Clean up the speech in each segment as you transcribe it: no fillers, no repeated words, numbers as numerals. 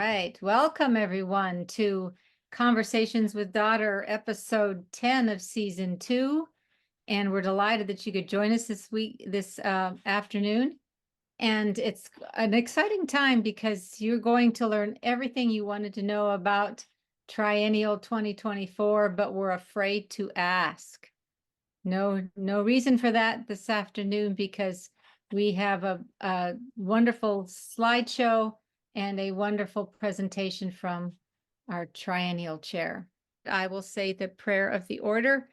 right. Welcome, everyone, to Conversations with Daughter, episode 10 of season 2. And we're delighted that you could join us this afternoon. And it's an exciting time because you're going to learn everything you wanted to know about Triennial 2024, but we're afraid to ask. No reason for that this afternoon because we have a wonderful slideshow and a wonderful presentation from our Triennial chair. I will say the prayer of the order.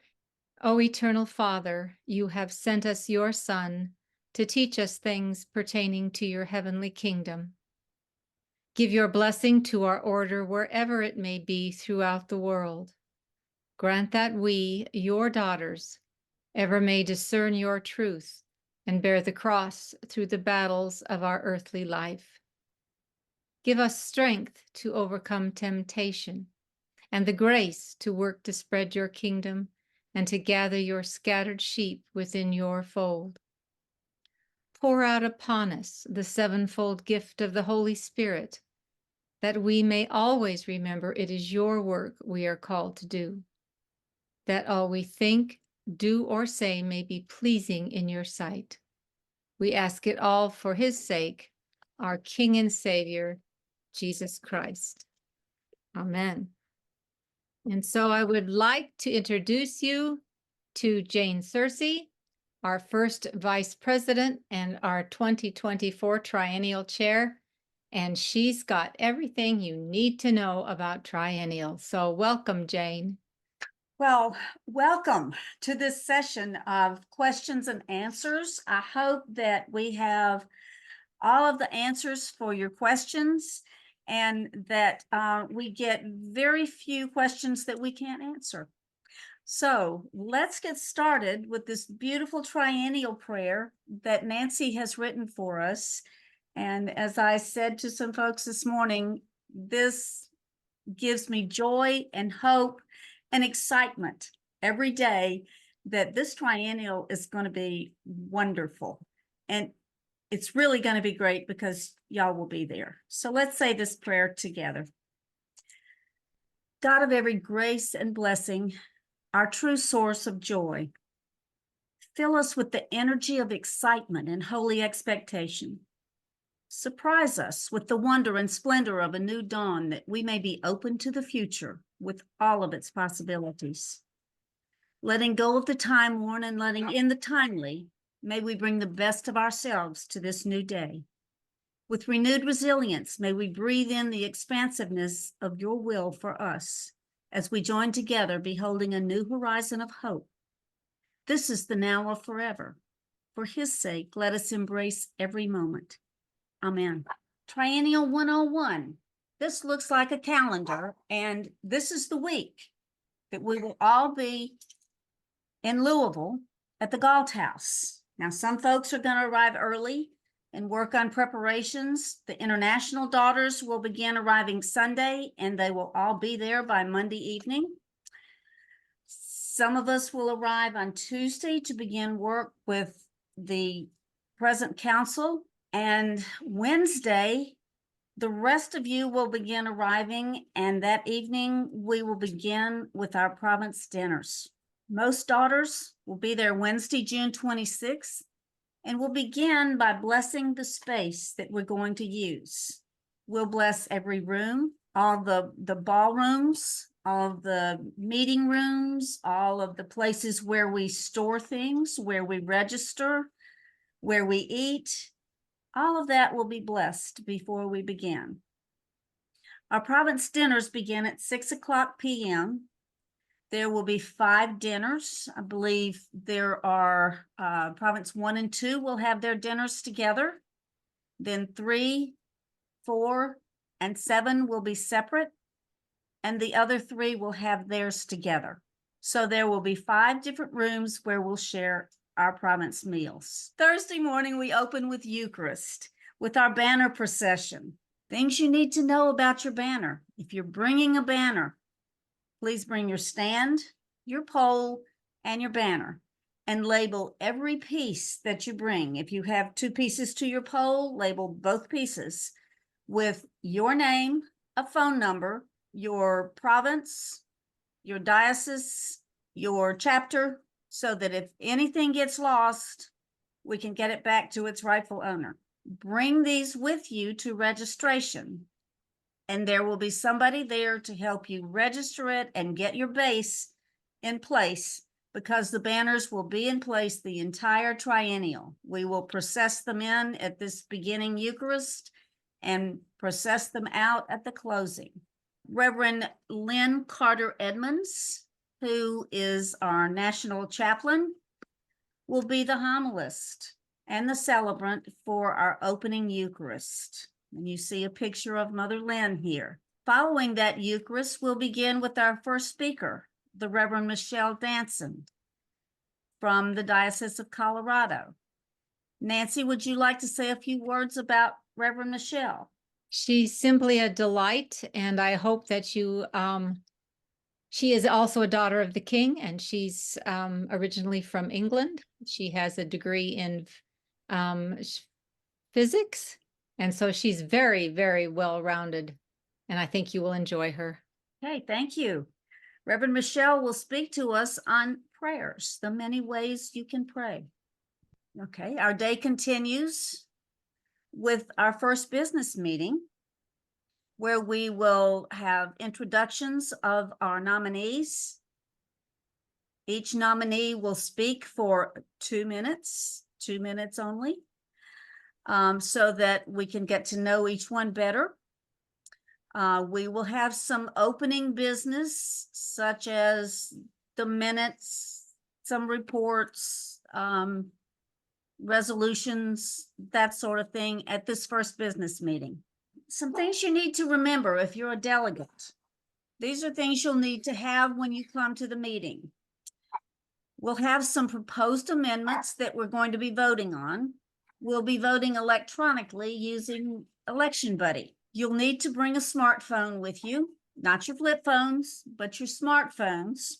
O eternal Father, you have sent us your Son to teach us things pertaining to your heavenly kingdom. Give your blessing to our order wherever it may be throughout the world. Grant that we, your daughters, ever may discern your truth and bear the cross through the battles of our earthly life. Give us strength to overcome temptation and the grace to work to spread your kingdom and to gather your scattered sheep within your fold. Pour out upon us the sevenfold gift of the Holy Spirit, that we may always remember it is your work we are called to do, that all we think, do, or say may be pleasing in your sight. We ask it all for his sake, our King and Savior, Jesus Christ. Amen. And so I would like to introduce you to Jane Searcy, our first Vice President and our 2024 Triennial Chair. And she's got everything you need to know about Triennial. So welcome, Jane. Well, welcome to this session of questions and answers. I hope that we have all of the answers for your questions and that we get very few questions that we can't answer. So let's get started with this beautiful triennial prayer that Nancy has written for us. And as I said to some folks this morning, this gives me joy and hope and excitement every day that this triennial is going to be wonderful. And it's really going to be great because y'all will be there. So let's say this prayer together. God of every grace and blessing, our true source of joy, fill us with the energy of excitement and holy expectation. Surprise us with the wonder and splendor of a new dawn, that we may be open to the future with all of its possibilities. Letting go of the time-worn and letting in the timely, may we bring the best of ourselves to this new day. With renewed resilience, may we breathe in the expansiveness of your will for us as we join together, beholding a new horizon of hope. This is the now or forever. For his sake, let us embrace every moment. Amen. Triennial 101. This looks like a calendar, and this is the week that we will all be in Louisville at the Galt House. Now, some folks are going to arrive early and work on preparations. The international daughters will begin arriving Sunday, and they will all be there by Monday evening. Some of us will arrive on Tuesday to begin work with the present council. And Wednesday, the rest of you will begin arriving, and that evening we will begin with our province dinners. Most daughters will be there Wednesday, June 26th, and we'll begin by blessing the space that we're going to use. We'll bless every room, all the ballrooms, all of the meeting rooms, all of the places where we store things, where we register, where we eat. All of that will be blessed before we begin. Our province dinners begin at 6:00 p.m. There will be 5 dinners. I believe there are province 1 and 2 will have their dinners together. Then 3, 4, and 7 will be separate, and the other 3 will have theirs together. So there will be 5 different rooms where we'll share our province meals. Thursday morning, we open with Eucharist, with our banner procession. Things you need to know about your banner. If you're bringing a banner, please bring your stand, your pole, and your banner, and label every piece that you bring. If you have 2 pieces to your pole, label both pieces with your name, a phone number, your province, your diocese, your chapter, so that if anything gets lost, we can get it back to its rightful owner. Bring these with you to registration, and there will be somebody there to help you register it and get your base in place, because the banners will be in place the entire triennial. We will process them in at this beginning Eucharist and process them out at the closing. Reverend Lynn Carter Edmonds, who is our national chaplain, will be the homilist and the celebrant for our opening Eucharist. And you see a picture of Mother Lynn here. Following that Eucharist, we'll begin with our first speaker, the Reverend Michelle Danson from the Diocese of Colorado. Nancy, would you like to say a few words about Reverend Michelle? She's simply a delight, and I hope that she is also a daughter of the King, and she's originally from England. She has a degree in physics, and so she's very, very well-rounded, and I think you will enjoy her. Okay, thank you. Reverend Michelle will speak to us on prayers, the many ways you can pray. Okay, our day continues with our first business meeting, where we will have introductions of our nominees. Each nominee will speak for 2 minutes only, so that we can get to know each one better. We will have some opening business, such as the minutes, some reports, resolutions, that sort of thing at this first business meeting. Some things you need to remember if you're a delegate. These are things you'll need to have when you come to the meeting. We'll have some proposed amendments that we're going to be voting on. We'll be voting electronically using Election Buddy. You'll need to bring a smartphone with you, not your flip phones, but your smartphones.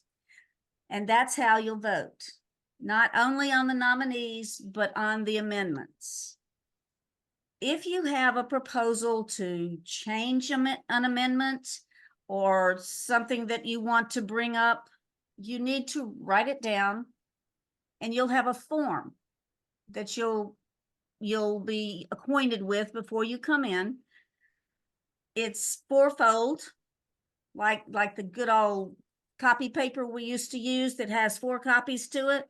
And that's how you'll vote, not only on the nominees, but on the amendments. If you have a proposal to change an amendment or something that you want to bring up, you need to write it down, and you'll have a form that you'll be acquainted with before you come in. It's 4-fold, like the good old copy paper we used to use that has 4 copies to it.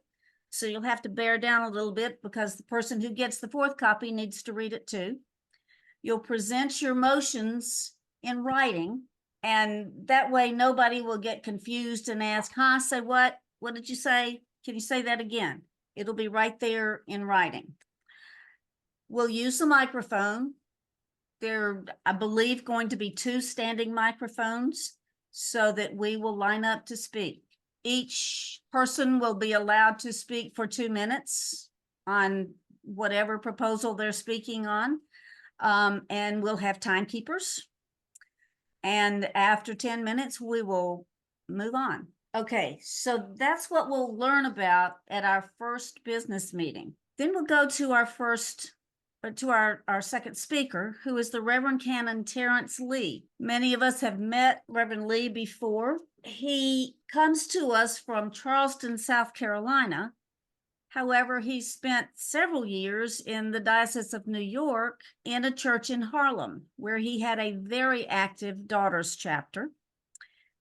So you'll have to bear down a little bit, because the person who gets the 4th copy needs to read it too. You'll present your motions in writing, and that way nobody will get confused and ask, huh, say what? What did you say? Can you say that again? It'll be right there in writing. We'll use the microphone. There, I believe, going to be 2 standing microphones so that we will line up to speak. Each person will be allowed to speak for 2 minutes on whatever proposal they're speaking on. And we'll have timekeepers. And after 10 minutes, we will move on. Okay, so that's what we'll learn about at our first business meeting. Then we'll go to our second speaker, who is the Reverend Canon Terrence Lee. Many of us have met Reverend Lee before. He comes to us from Charleston, South Carolina. However, he spent several years in the Diocese of New York in a church in Harlem, where he had a very active daughters chapter.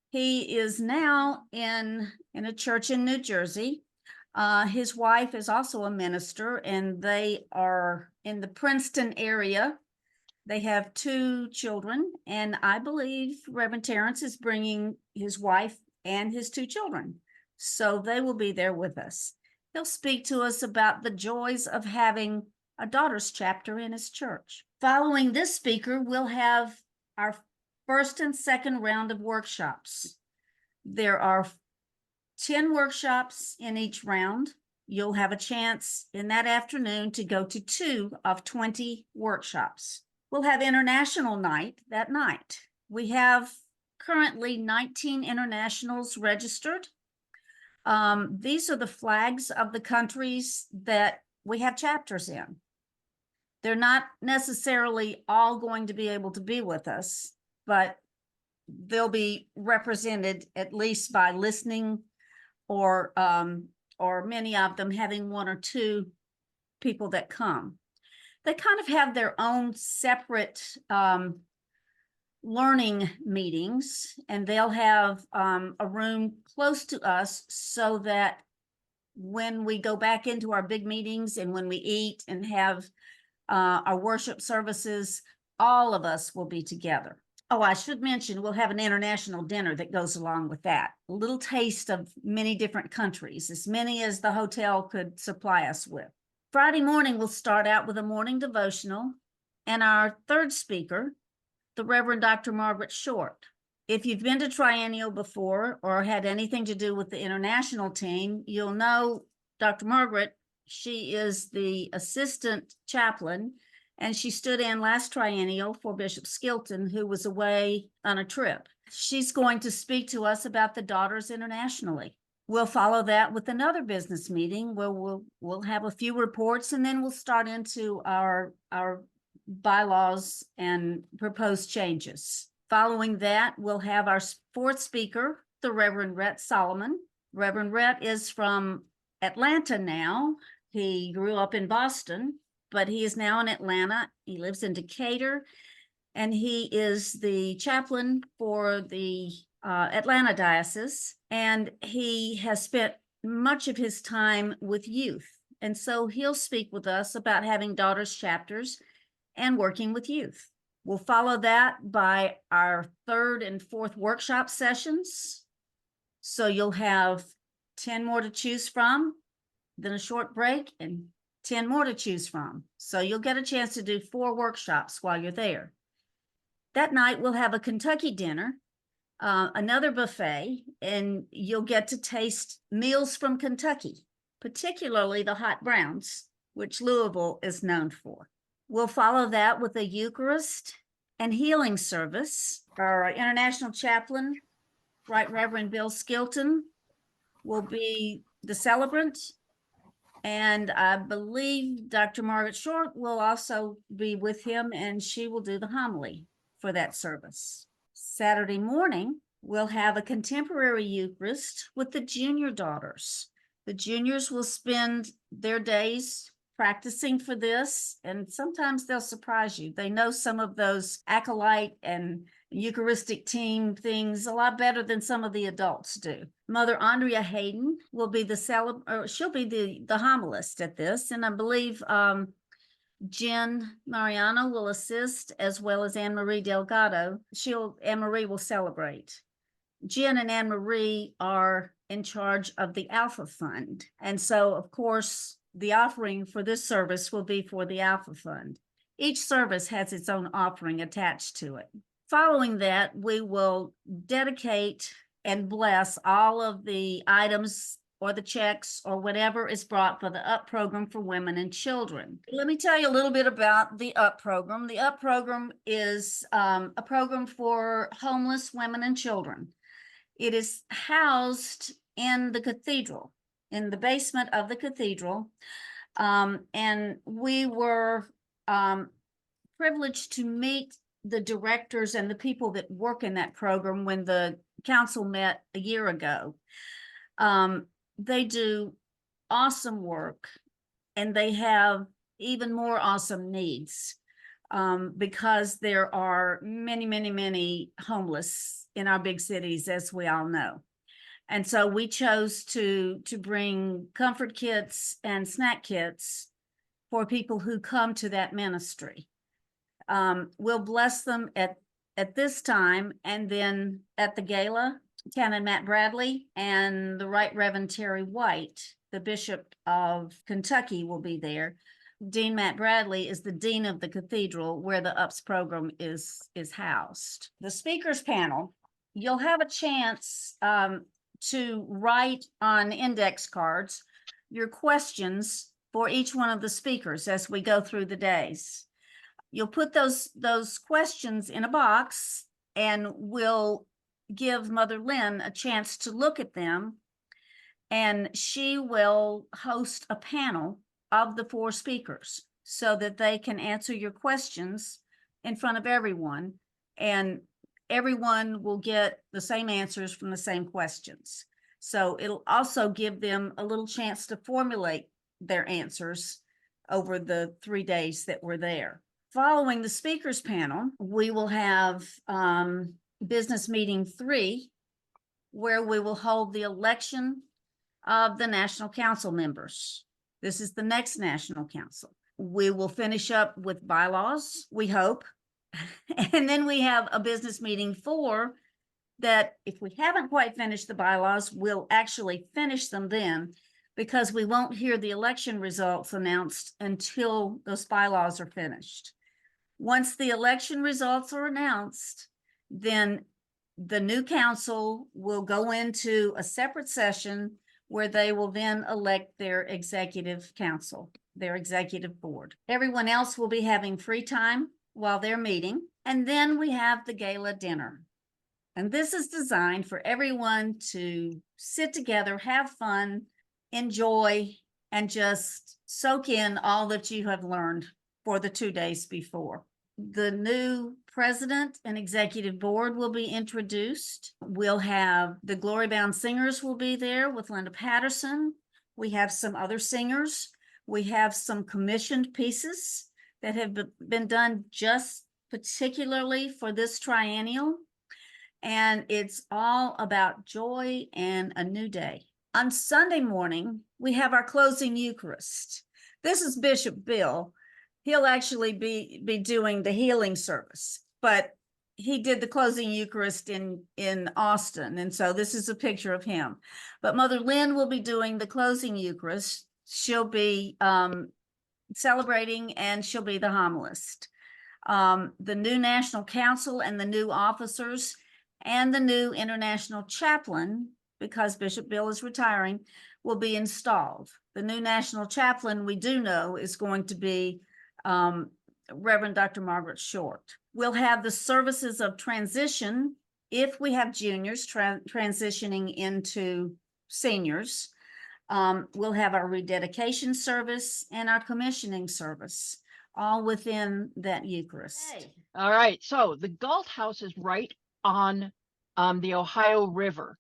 He is now in a church in New Jersey. His wife is also a minister, and they are in the Princeton area. They have 2 children, and I believe Reverend Terrence is bringing his wife and his 2 children. So they will be there with us. He'll speak to us about the joys of having a daughters chapter in his church. Following this speaker, we'll have our first and second round of workshops. There are 10 workshops in each round. You'll have a chance in that afternoon to go to 2 of 20 workshops. We'll have international night that night. We have currently 19 internationals registered. These are the flags of the countries that we have chapters in. They're not necessarily all going to be able to be with us, but they'll be represented at least by listening or many of them having one or two people that come. They kind of have their own separate learning meetings, and they'll have a room close to us so that when we go back into our big meetings and when we eat and have our worship services, all of us will be together. Oh, I should mention, we'll have an international dinner that goes along with that. A little taste of many different countries, as many as the hotel could supply us with. Friday morning, we'll start out with a morning devotional, and our third speaker, the Reverend Dr. Margaret Short. If you've been to Triennial before or had anything to do with the international team, you'll know Dr. Margaret. She is the assistant chaplain, and she stood in last Triennial for Bishop Skilton, who was away on a trip. She's going to speak to us about the Daughters internationally. We'll follow that with another business meeting where we'll have a few reports, and then we'll start into our bylaws and proposed changes. Following that, we'll have our fourth speaker, the Reverend Rhett Solomon. Reverend Rhett is from Atlanta now. He grew up in Boston, but he is now in Atlanta. He lives in Decatur, and he is the chaplain for the Atlanta diocese, and he has spent much of his time with youth. And so he'll speak with us about having daughters chapters and working with youth. We'll follow that by our third and fourth workshop sessions. So you'll have 10 more to choose from, then a short break, and 10 more to choose from. So you'll get a chance to do 4 workshops while you're there. That night, we'll have a Kentucky dinner, another buffet, and you'll get to taste meals from Kentucky, particularly the hot browns, which Louisville is known for. We'll follow that with a Eucharist and healing service. Our international chaplain, Right Reverend Bill Skilton, will be the celebrant. And I believe Dr. Margaret Short will also be with him, and she will do the homily for that service. Saturday morning, we'll have a contemporary Eucharist with the junior daughters. The juniors will spend their days practicing for this, and sometimes they'll surprise you. They know some of those acolyte and Eucharistic team things a lot better than some of the adults do. Mother Andrea Hayden will be she'll be the homilist at this, and I believe Jen Mariano will assist, as well as Anne Marie Delgado. Anne Marie will celebrate. Jen and Anne Marie are in charge of the Alpha Fund, and so of course the offering for this service will be for the Alpha Fund. Each service has its own offering attached to it. Following that, we will dedicate and bless all of the items or the checks or whatever is brought for the UP program for women and children. Let me tell you a little bit about the UP program. The UP program is a program for homeless women and children. It is housed in the cathedral, in the basement of the cathedral. And we were privileged to meet the directors and the people that work in that program when the council met a year ago. They do awesome work, and they have even more awesome needs because there are many, many, many homeless in our big cities, as we all know. And so we chose to bring comfort kits and snack kits for people who come to that ministry. We'll bless them at this time, and then at the gala, Canon Matt Bradley and the Right Reverend Terry White, the Bishop of Kentucky, will be there. Dean Matt Bradley is the dean of the cathedral where the UPS program is housed. The speakers panel, you'll have a chance to write on index cards your questions for each one of the speakers as we go through the days. You'll put those questions in a box, and we'll give Mother Lynn a chance to look at them, and she will host a panel of the 4 speakers so that they can answer your questions in front of everyone. And everyone will get the same answers from the same questions. So it'll also give them a little chance to formulate their answers over the 3 days that we're there. Following the speakers panel, we will have business meeting 3, where we will hold the election of the National Council members. This is the next National Council. We will finish up with bylaws, we hope. And then we have a business meeting 4 that if we haven't quite finished the bylaws, we'll actually finish them then, because we won't hear the election results announced until those bylaws are finished. Once the election results are announced, then the new council will go into a separate session where they will then elect their executive council, their executive board. Everyone else will be having free time while they're meeting. And then we have the gala dinner. And this is designed for everyone to sit together, have fun, enjoy, and just soak in all that you have learned for the 2 days before. The new president and executive board will be introduced. We'll have the Glory Bound Singers will be there with Linda Patterson. We have some other singers. We have some commissioned pieces that have been done just particularly for this triennial. And it's all about joy and a new day. On Sunday morning, we have our closing Eucharist. This is Bishop Bill. He'll actually be doing the healing service, but he did the closing Eucharist in Austin. And so this is a picture of him. But Mother Lynn will be doing the closing Eucharist. She'll be celebrating, and she'll be the homilist. The new National Council and the new officers and the new international chaplain, because Bishop Bill is retiring, will be installed. The new national chaplain, we do know, is going to be Reverend Dr. Margaret Short. We'll have the services of transition if we have juniors transitioning into seniors. We'll have our rededication service and our commissioning service, all within that Eucharist. Okay. All right, so the Galt House is right on the Ohio River,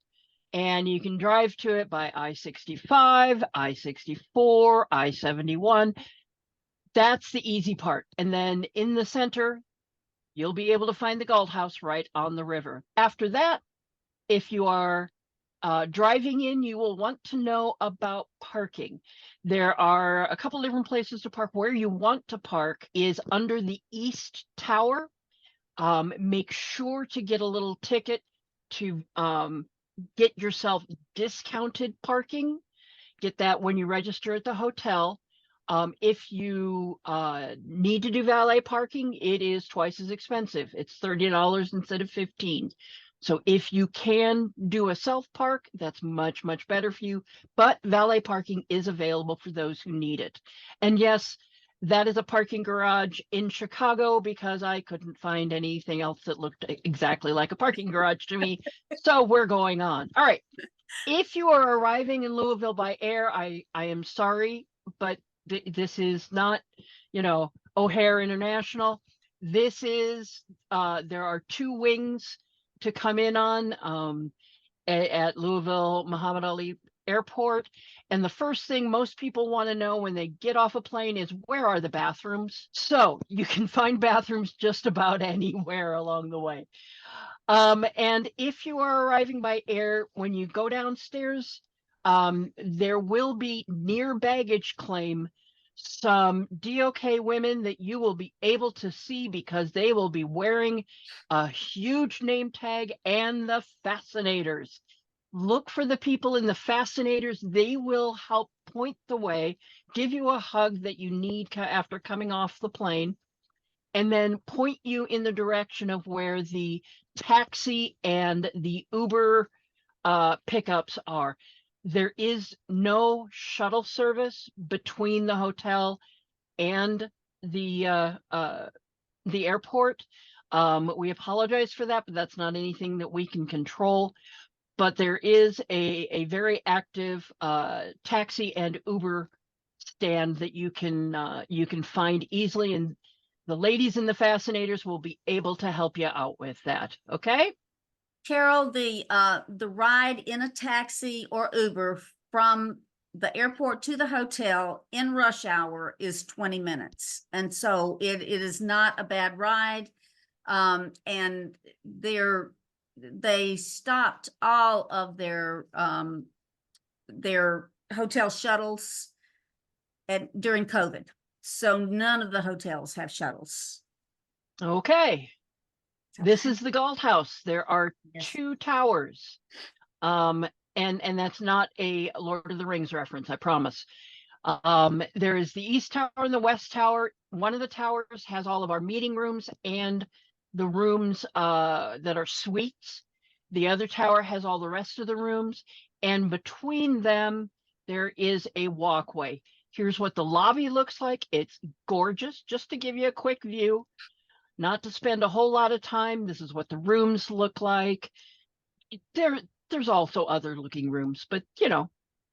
and you can drive to it by I-65, I-64, I-71. That's the easy part. And then in the center, you'll be able to find the Galt House right on the river. After that, if you are driving in, you will want to know about parking. There are a couple different places to park. Where you want to park is under the East Tower. Make sure to get a little ticket to get yourself discounted parking. Get that when you register at the hotel. If you need to do valet parking, it is twice as expensive. It's $30 instead of $15. So if you can do a self-park, that's much, much better for you. But valet parking is available for those who need it. And yes, that is a parking garage in Chicago, because I couldn't find anything else that looked exactly like a parking garage to me. So we're going on. All right. If you are arriving in Louisville by air, I am sorry, but this is not, O'Hare International. This is, there are 2 wings to come in on at Louisville Muhammad Ali Airport. And the first thing most people want to know when they get off a plane is, where are the bathrooms? So you can find bathrooms just about anywhere along the way. And if you are arriving by air, when you go downstairs, there will be near baggage claim some DOK women that you will be able to see, because they will be wearing a huge name tag and the fascinators. Look for the people in the fascinators. They will help point the way, give you a hug that you need after coming off the plane, and then point you in the direction of where the taxi and the Uber pickups are. There is no shuttle service between the hotel and the airport. We apologize for that, but that's not anything that we can control. But there is a very active taxi and Uber stand that you can find easily, and the ladies in the fascinators will be able to help you out with that. Okay. Carol, the ride in a taxi or Uber from the airport to the hotel in rush hour is 20 minutes. And so it is not a bad ride. And they stopped all of their hotel shuttles during COVID. So none of the hotels have shuttles. Okay. This is the Galt House. There are Yes. 2 towers. And that's not a Lord of the Rings reference, I promise. There is the East Tower and the West Tower. One of the towers has all of our meeting rooms and the rooms that are suites. The other tower has all the rest of the rooms. And between them, there is a walkway. Here's what the lobby looks like. It's gorgeous. Just to give you a quick view, not to spend a whole lot of time. This is what the rooms look like. There's also other looking rooms, but you know,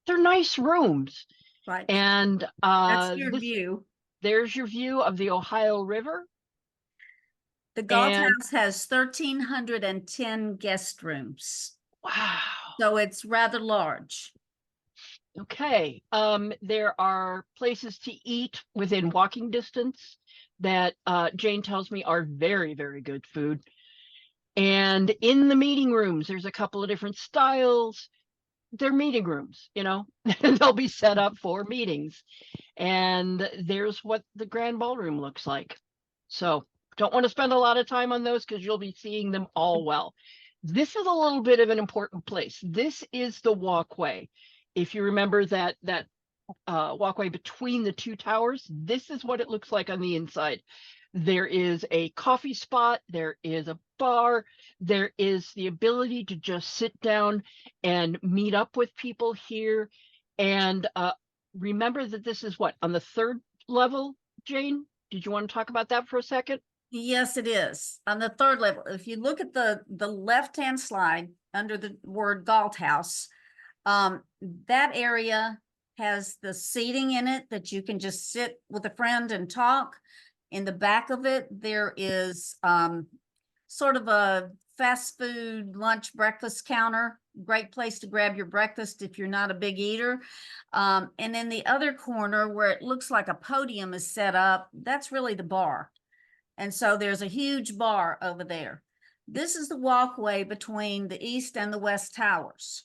they're nice rooms. Right. And That's your view. there's your view of the Ohio River. The Galt And House has 1,310 guest rooms. wow. So it's rather large. Okay. There are places to eat within walking distance that Jane tells me are very, very good food. And in the meeting rooms, there's a couple of different styles. They're meeting rooms, you know, they'll be set up for meetings. And there's what the grand ballroom looks like. So don't want to spend a lot of time on those because you'll be seeing them all well. This is a little bit of an important place. This is the walkway. If you remember that walkway between the 2 towers, this is what it looks like on the inside. There is a coffee spot, there is a bar, there is the ability to just sit down and meet up with people here. And remember that this is what, on the 3rd level, Jane? Did you want to talk about that for a second? Yes, it is. On the 3rd level, if you look at the left-hand slide under the word Galt House, that area has the seating in it that you can just sit with a friend and talk. In the back of it, there is sort of a fast food lunch breakfast counter. Great place to grab your breakfast if you're not a big eater. And in the other corner where it looks like a podium is set up, that's really the bar. And so there's a huge bar over there. This is the walkway between the East and the West Towers.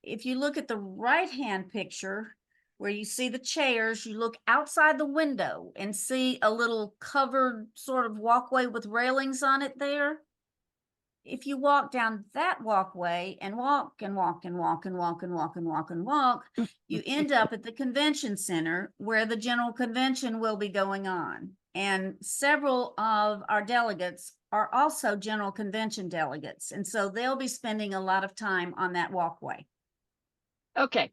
If you look at the right-hand picture, where you see the chairs, you look outside the window and see a little covered sort of walkway with railings on it there. If you walk down that walkway and walk and walk and walk and walk and walk and walk and walk, you end up at the convention center where the general convention will be going on. And several of our delegates are also general convention delegates. And so they'll be spending a lot of time on that walkway. Okay,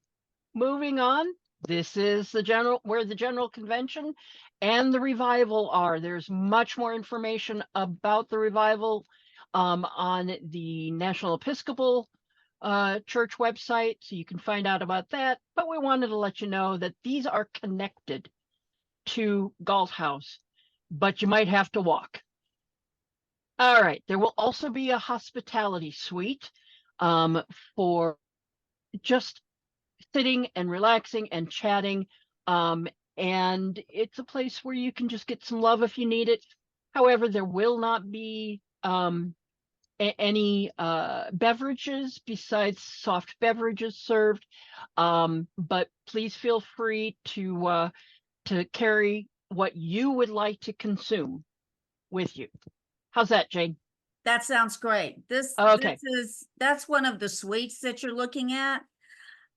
moving on. This is where the general convention and the revival are. There's much more information about the revival on the National Episcopal Church website, so you can find out about that. But we wanted to let you know that these are connected to Galt House, but you might have to walk. All right, there will also be a hospitality suite for just sitting and relaxing and chatting. And it's a place where you can just get some love if you need it. However, there will not be any beverages besides soft beverages served. But please feel free to carry what you would like to consume with you. How's that, Jane? That sounds great. That's one of the suites that you're looking at.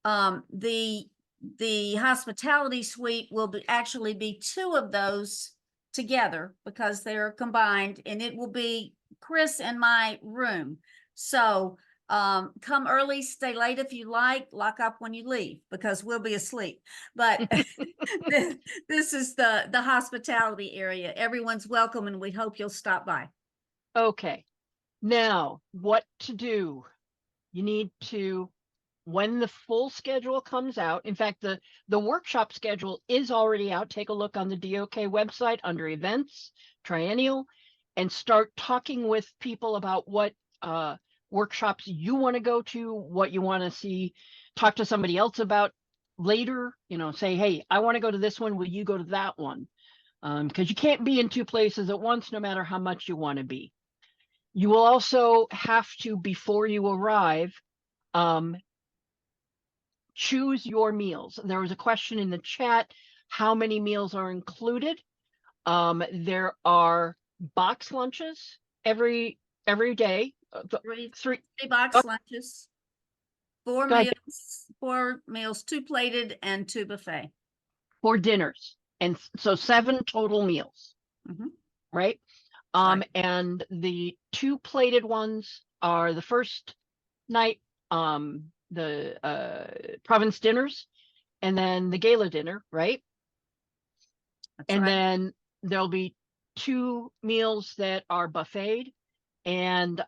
The hospitality suite will actually be 2 of those together because they're combined, and it will be Chris and my room. So come early, stay late if you like, lock up when you leave because we'll be asleep. But this is the hospitality area. Everyone's welcome, and we hope you'll stop by. Okay, now what to do? You need to when the full schedule comes out, in fact, the workshop schedule is already out. Take a look on the DOK website under events, Triennial, and start talking with people about what workshops you want to go to, what you want to see, talk to somebody else about later, say, hey, I want to go to this one. Will you go to that one? Because you can't be in two places at once, no matter how much you want to be. You will also have to, before you arrive, choose your meals. There was a question in the chat, how many meals are included? There are box lunches every day. Three box lunches, four meals, 2 plated and 2 buffet. 4 dinners. And so 7 total meals, right? Right. And the 2 plated ones are the first night, the province dinners, and then the gala dinner, right? And then there'll be 2 meals that are buffeted. And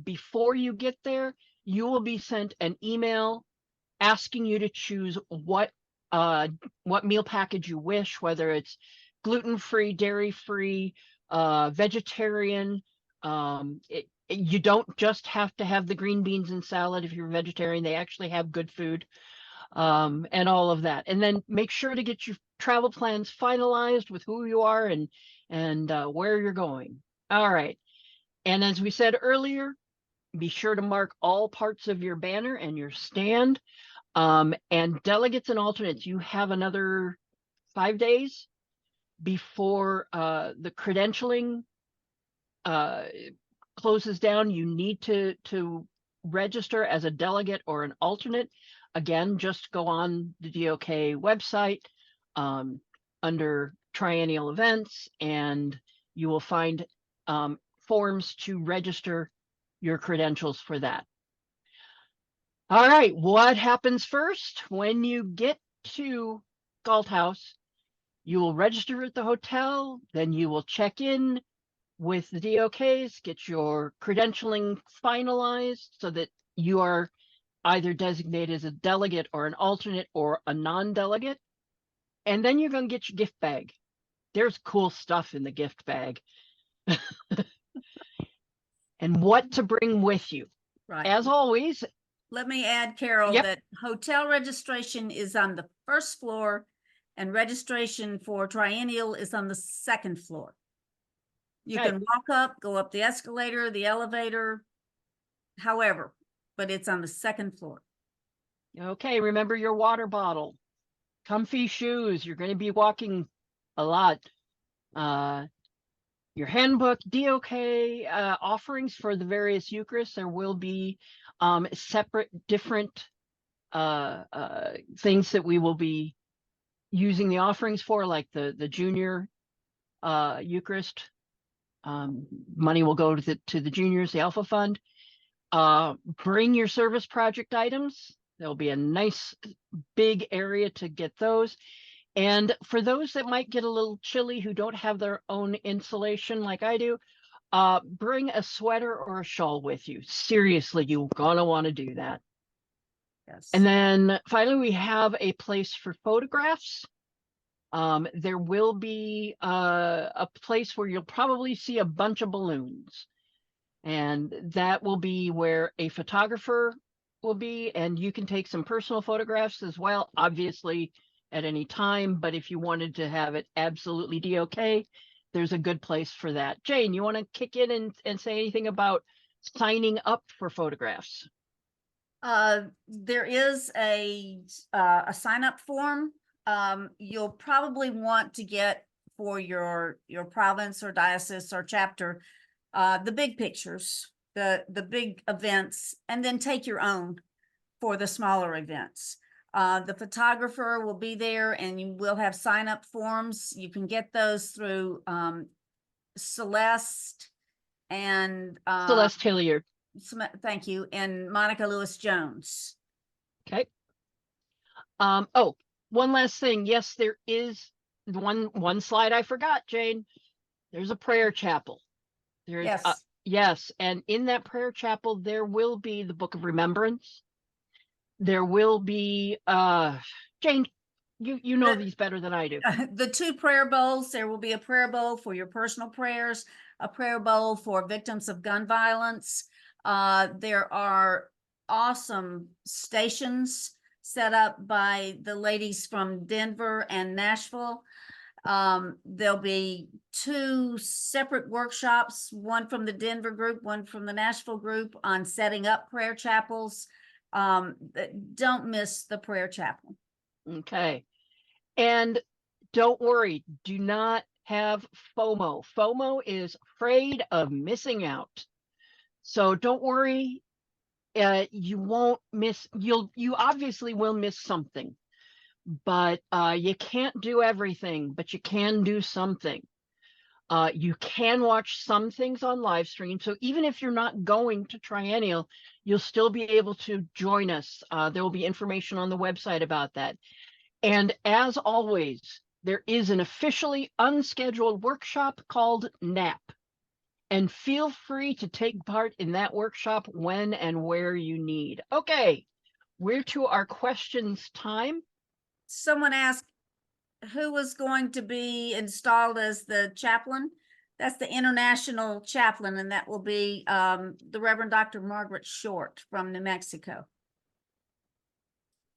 before you get there, you will be sent an email asking you to choose what meal package you wish, whether it's gluten-free, dairy-free, vegetarian. You don't just have to have the green beans and salad if you're vegetarian. They actually have good food, and all of that. And then make sure to get your travel plans finalized with who you are and where you're going. All right. And as we said earlier, be sure to mark all parts of your banner and your stand. And delegates and alternates, you have another 5 days before the credentialing closes down. You need to register as a delegate or an alternate. Again, just go on the DOK website under Triennial events, and you will find forms to register your credentials for that. All right, what happens first? When you get to Galt House, you will register at the hotel, then you will check in with the DOKs, get your credentialing finalized so that you are either designated as a delegate or an alternate or a non-delegate. And then you're going to get your gift bag. There's cool stuff in the gift bag. And what to bring with you. Right. As always. Let me add, Carol, that hotel registration is on the 1st floor and registration for Triennial is on the 2nd floor. You can walk up, go up the escalator, the elevator, however, but it's on the 2nd floor. Okay, remember your water bottle, comfy shoes. You're going to be walking a lot. Your handbook, DOK offerings for the various Eucharists. There will be separate, different things that we will be using the offerings for, like the junior Eucharist. Money will go to the juniors, the Alpha Fund. Bring your service project items. There'll be a nice big area to get those. And for those that might get a little chilly who don't have their own insulation like I do, bring a sweater or a shawl with you. Seriously, you're gonna want to do that. Yes. And then finally, we have a place for photographs. There will be a place where you'll probably see a bunch of balloons. And that will be where a photographer will be, and you can take some personal photographs as well, obviously at any time, but if you wanted to have it absolutely DOK, there's a good place for that. Jane, you want to kick in and say anything about signing up for photographs? There is a sign up form. You'll probably want to get for your province or diocese or chapter the big pictures, the big events, and then take your own for the smaller events. The photographer will be there, and you will have sign up forms. You can get those through Celeste and Celeste Hilliard. Thank you, and Monica Lewis Jones. Okay. Oh, one last thing. Yes, there is one slide I forgot, Jane. There's a prayer chapel. There's yes. Yes, and in that prayer chapel there will be the Book of Remembrance. There will be, Jane, you know The- these better than I do. The 2 prayer bowls, there will be a prayer bowl for your personal prayers, a prayer bowl for victims of gun violence. There are awesome stations set up by the ladies from Denver and Nashville. There'll be 2 separate workshops, one from the Denver group, one from the Nashville group, on setting up prayer chapels. Don't miss the prayer chapel. Okay. And don't worry, do not have FOMO. FOMO is afraid of missing out. So don't worry, you won't miss, you obviously will miss something, but you can't do everything, but you can do something. You can watch some things on live stream. So even if you're not going to Triennial, you'll still be able to join us. There will be information on the website about that. And as always, there is an officially unscheduled workshop called NAP. And feel free to take part in that workshop when and where you need. Okay, we're to our questions time. Someone asked who was going to be installed as the chaplain. That's the international chaplain, and that will be the Reverend Dr. Margaret Short from New Mexico.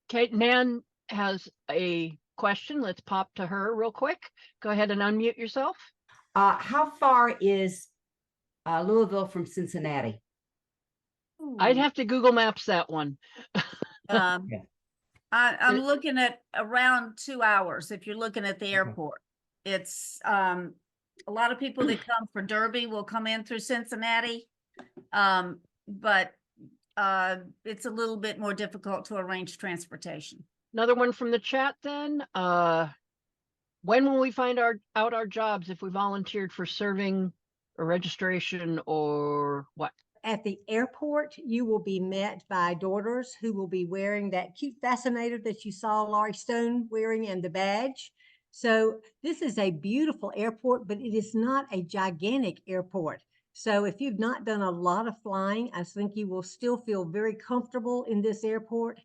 Okay, Nan has a question. Let's pop to her real quick. Go ahead and unmute yourself. How far is Louisville from Cincinnati? I'd have to Google Maps that one. I'm It- looking at around 2 hours if you're looking at the Okay. airport. It's a lot of people that come for Derby will come in through Cincinnati. But it's a little bit more difficult to arrange transportation. Another one from the chat then. When will we find out our jobs if we volunteered for serving or registration or what? At the airport, you will be met by daughters who will be wearing that cute fascinator that you saw Laurie Stone wearing and the badge. So this is a beautiful airport, but it is not a gigantic airport. So if you've not done a lot of flying, I think you will still feel very comfortable in this airport.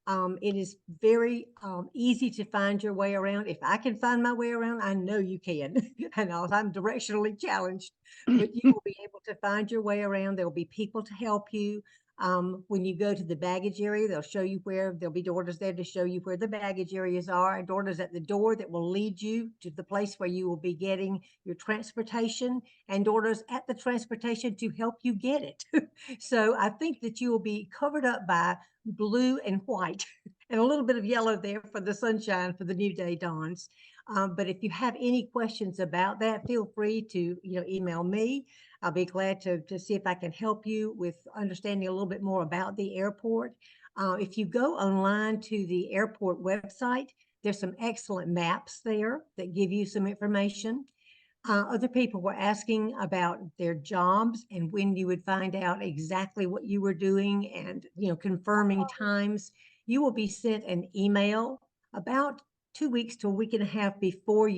It is very easy to find your way around. If I can find my way around, I know you can. And I'm directionally challenged, but you will be able to find your way around. There will be people to help you. When you go to the baggage area, they'll show you where, there'll be daughters there to show you where the baggage areas are, and daughters at the door that will lead you to the place where you will be getting your transportation, and daughters at the transportation to help you get it. So I think that you will be covered up by blue and white and a little bit of yellow there for the sunshine for the new day dawns. But if you have any questions about that, feel free to email me. I'll be glad to see if I can help you with understanding a little bit more about the airport. If you go online to the airport website, there's some excellent maps there that give you some information. Other people were asking about their jobs and when you would find out exactly what you were doing and, confirming times. You will be sent an email about 2 weeks to a week and a half before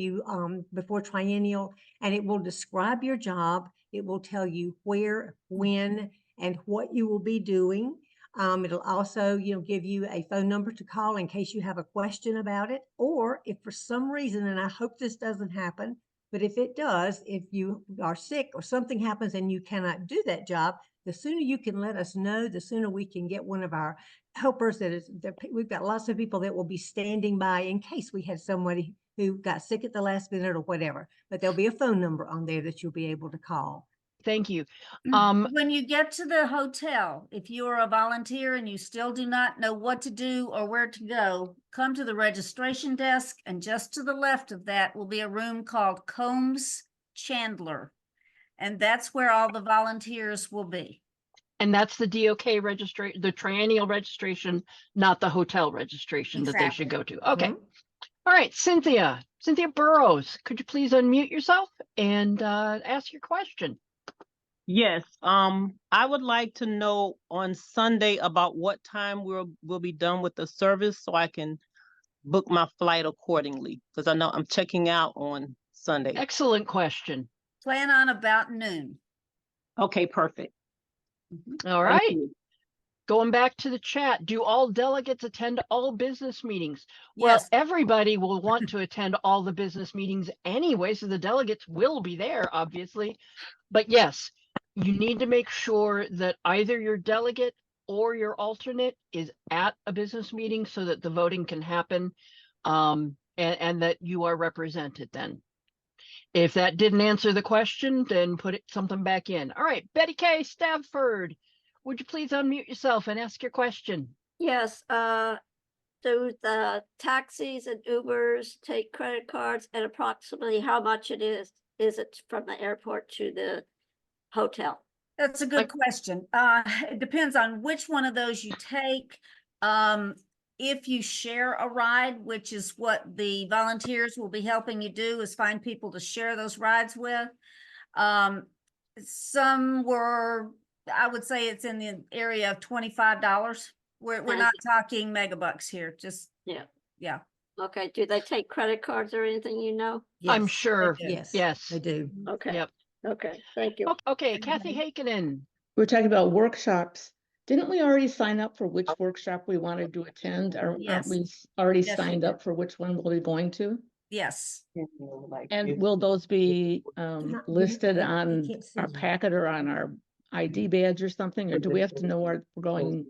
before Triennial, and it will describe your job. It will tell you where, when, and what you will be doing. It'll also, give you a phone number to call in case you have a question about it, or if for some reason, and I hope this doesn't happen, but if it does, if you are sick or something happens and you cannot do that job, the sooner you can let us know, the sooner we can get one of our helpers we've got lots of people that will be standing by in case we had somebody who got sick at the last minute or whatever. But there'll be a phone number on there that you'll be able to call. Thank you. When you get to the hotel, if you are a volunteer and you still do not know what to do or where to go, come to the registration desk, and just to the left of that will be a room called Combs Chandler. And that's where all the volunteers will be. And that's the DOK registration, the Triennial registration, not the hotel registration that they should go to. Okay. All right, Cynthia Burrows, could you please unmute yourself and ask your question? Yes, I would like to know on Sunday about what time we'll be done with the service so I can book my flight accordingly, because I know I'm checking out on Sunday. Excellent question. Plan on about noon. Okay, perfect. All right. Thank you. going back to the chat, do all delegates attend all business meetings? Well, Yes, everybody will want to attend all the business meetings anyway, so the delegates will be there, obviously. But yes, you need to make sure that either your delegate or your alternate is at a business meeting so that the voting can happen, and that you are represented then. If that didn't answer the question, then put something back in. All right, Betty K. Stafford, would you please unmute yourself and ask your question? Yes, do the taxis and Ubers take credit cards, and approximately how much is it from the airport to the hotel? that's a good question. It depends on which one of those you take. If you share a ride, which is what the volunteers will be helping you do, is find people to share those rides with. Some were, I would say it's in the area of $25. We're Thank not talking megabucks here, just, Yeah. yeah. Okay, do they take credit cards or anything, you know? I'm Yes, sure. do. yes. Yes. They do. Okay. Yep. Okay, thank you. Okay, Kathy Hakinen. We're talking about workshops. Didn't we already sign up for which workshop we wanted to attend? Aren't Yes. we already Yes, we signed did. up for which one we'll be going to? Yes. And will those be listed you on can't see our them. packet or on our ID badge or something? Or do we have to know where we're going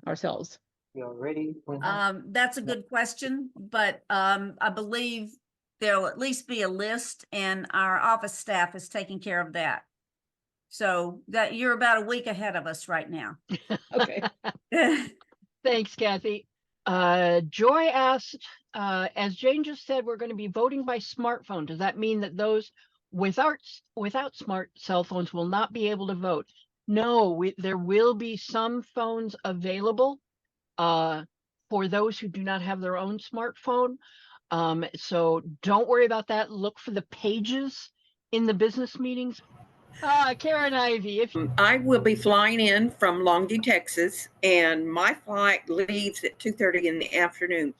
ourselves? That's a good question, but I believe there'll at least be a list, and our office staff is taking care of that. So that you're about a week ahead of us right now. Okay. Thanks, Kathy. Joy asked, as Jane just said, we're going to be voting by smartphone. Does that mean that those without smart cell phones will not be able to vote? No, there will be some phones available for those who do not have their own smartphone. So don't worry about that. Look for the pages in the business meetings. Karen Ivy, if I will be flying in from Longview, Texas, and my flight leaves at 2:30 in the afternoon.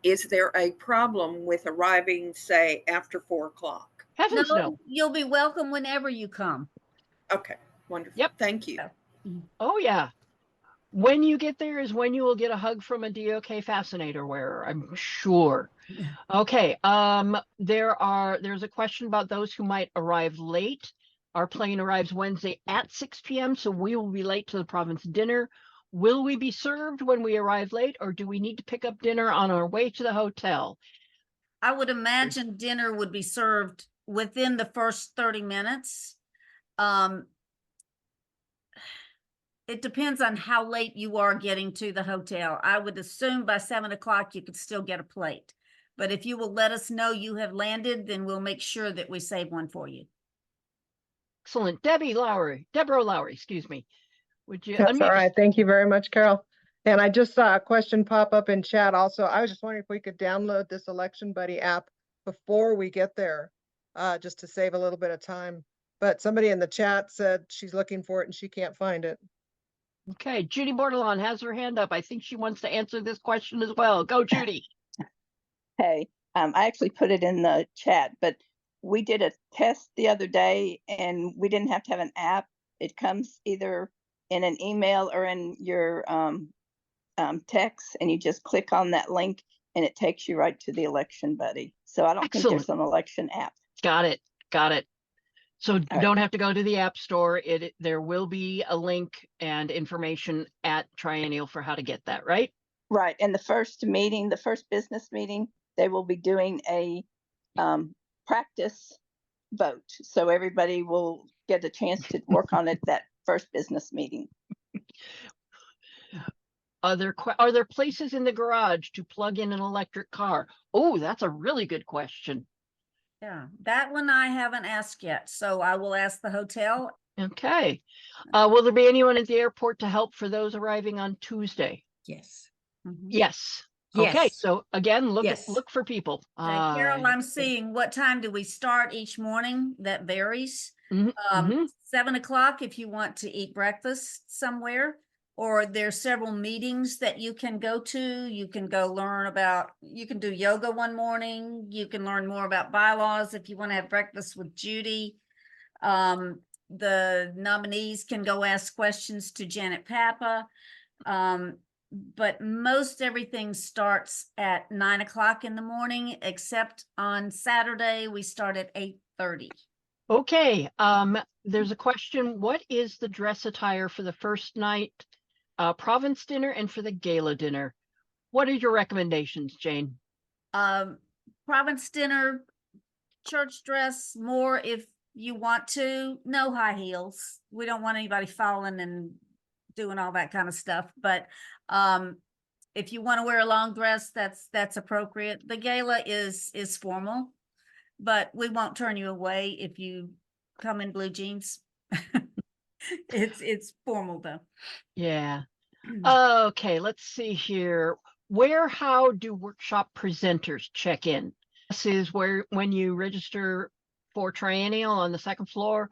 Is there a problem with arriving, say, after 4 o'clock? heavens no. No, you'll be welcome whenever you come. Okay, wonderful. Yep. Thank you. Oh yeah. When you get there is when you will get a hug from a DOK fascinator wearer, I'm sure. Okay, there's a question about those who might arrive late. Our plane arrives Wednesday at 6 p.m., so we will be late to the province dinner. Will we be served when we arrive late, or do we need to pick up dinner on our way to the hotel? I would imagine dinner would be served within the first 30 minutes. It depends on how late you are getting to the hotel. I would assume by 7 o'clock you could still get a plate. But if you will let us know you have landed, then we'll make sure that we save one for you. Excellent. Deborah Lowry, excuse me. Would you That's unmute all right. Thank you very much, Carol. And I just saw a question pop up in chat also. I was just wondering if we could download this Election Buddy app before we get there, just to save a little bit of time. But somebody in the chat said she's looking for it and she can't find it. Okay, Judy Bordelon has her hand up. I think she wants to answer this question as well. Go, Judy. Hey, I actually put it in the chat, but we did a test the other day and we didn't have to have an app. It comes either in an email or in your text, and you just click on that link and it takes you right to the Election Buddy. So I don't think there's an election app. Got it. So right. Don't have to go to the App Store. There will be a link and information at Triennial for how to get that, right? Right. And the first business meeting, they will be doing a practice vote. So everybody will get a chance to work on it that first business meeting. Are there places in the garage to plug in an electric car? Oh, that's a really good question. Yeah, that one I haven't asked yet, so I will ask the hotel. Okay. Will there be anyone at the airport to help for those arriving on Tuesday? Yes. Yes. Yes. Okay, so again, look Yes. look for people. Carol, I'm seeing what time do we start each morning? That varies. 7 o'clock if you want to eat breakfast somewhere, or there's several meetings that you can go to. You can go you can do yoga one morning. You can learn more about bylaws if you want to have breakfast with Judy. The nominees can go ask questions to Janet Papa. But most everything starts at 9 o'clock in the morning, except on Saturday, we start at 8:30. Okay, there's a question. What is the dress attire for the first night, province dinner, and for the gala dinner? What are your recommendations, Jane? Province dinner, church dress, more if you want to, no high heels. We don't want anybody falling and doing all that kind of stuff. But if you want to wear a long dress, that's appropriate. The gala is formal, but we won't turn you away if you come in blue jeans. It's formal though. Yeah. Okay, let's see here. How do workshop presenters check in? This is where, when you register for Triennial on the second floor,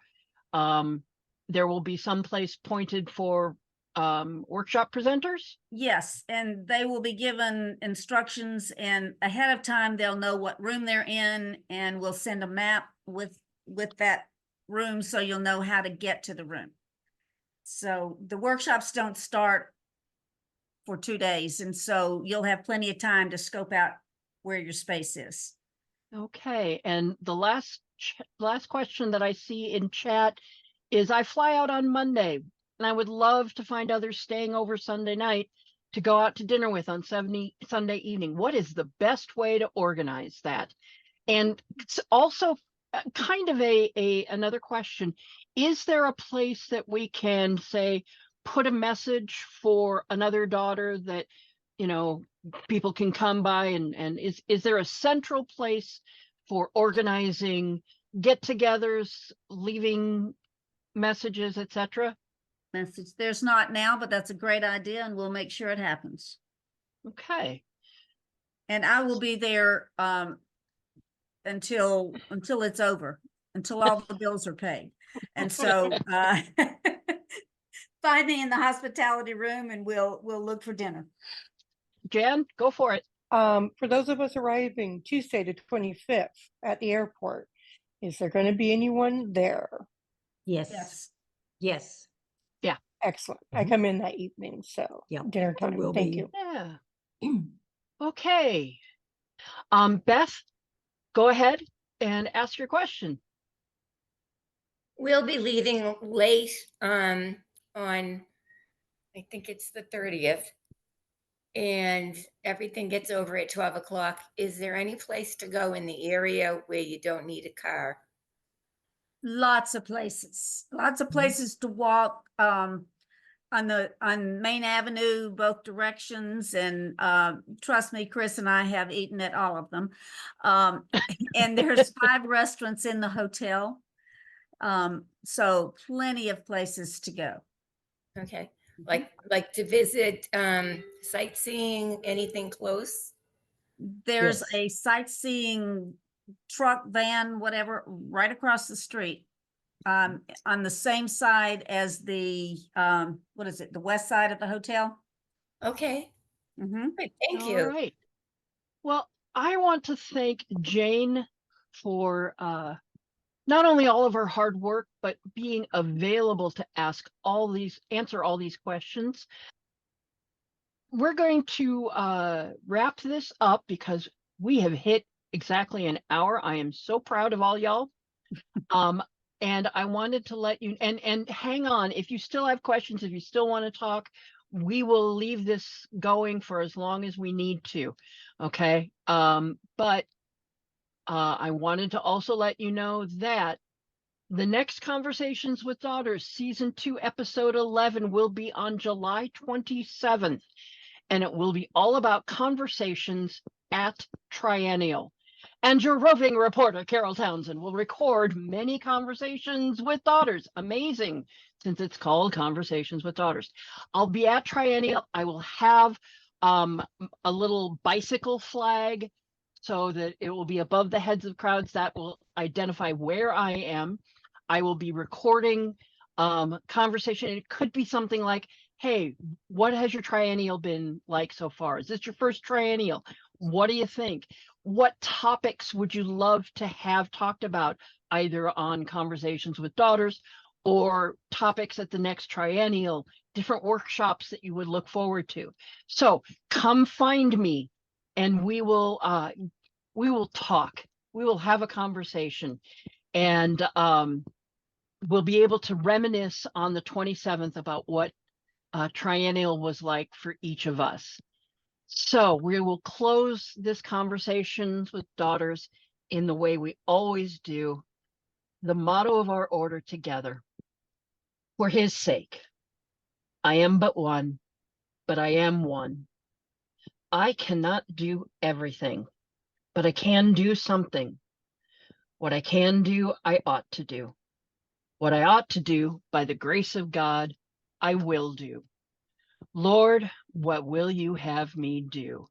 there will be some place pointed for workshop presenters. Yes, and they will be given instructions, and ahead of time they'll know what room they're in, and we'll send a map with that room so you'll know how to get to the room. So the workshops don't start for 2 days, and so you'll have plenty of time to scope out where your space is. Okay, and the last question that I see in chat is, I fly out on Monday and I would love to find others staying over Sunday night to go out to dinner with on Sunday evening. What is the best way to organize that? And it's also kind of another question. Is there a place that we can say, put a message for another daughter that, people can come by, and is there a central place for organizing get-togethers, leaving messages, etc.? There's not now, but that's a great idea, and we'll make sure it happens. Okay. And I will be there until it's over, until all the bills are paid. And so find me in the hospitality room and we'll look for dinner. Jan, go for it. For those of us arriving Tuesday the 25th at the airport, is there going to be anyone there? Yes. Yes. Yeah. Excellent. I come in that evening, so Yeah, dinner there time. will Thank be. you. Yeah. Okay. Beth, go ahead and ask your question. We'll be leaving late on, I think it's the 30th, and everything gets over at 12 o'clock. Is there any place to go in the area where you don't need a car? Lots of places to walk on Main Avenue, both directions. And trust me, Chris and I have eaten at all of them. And there's 5 restaurants in the hotel. So plenty of places to go. Okay. Like to visit, sightseeing, anything close? There's Yes. a sightseeing truck, van, whatever, right across the street. On the same side as the, the west side of the hotel. Okay. Good, thank All you. right. Well, I want to thank Jane for not only all of her hard work, but being available to answer all these questions. We're going to wrap this up because we have hit exactly an hour. I am so proud of all y'all. And I wanted to let you, and hang on, if you still have questions, if you still want to talk, we will leave this going for as long as we need to. Okay. But I wanted to also let you know that the next Conversations with Daughters, Season 2, Episode 11, will be on July 27th, and it will be all about conversations at Triennial. And your roving reporter, Carol Townsend, will record many conversations with daughters. Amazing, since it's called Conversations with Daughters. I'll be at Triennial. I will have a little bicycle flag so that it will be above the heads of crowds that will identify where I am. I will be recording conversation. It could be something like, hey, what has your Triennial been like so far? Is this your first Triennial? What do you think? What topics would you love to have talked about, either on Conversations with Daughters or topics at the next Triennial, different workshops that you would look forward to. So come find me, and we will talk. We will have a conversation, and we'll be able to reminisce on the 27th about what Triennial was like for each of us. So we will close this conversations with daughters in the way we always do. The motto of our order together: for his sake, I am but one, but I am one. I cannot do everything, but I can do something. What I can do, I ought to do. What I ought to do, by the grace of God, I will do. Lord, what will you have me do?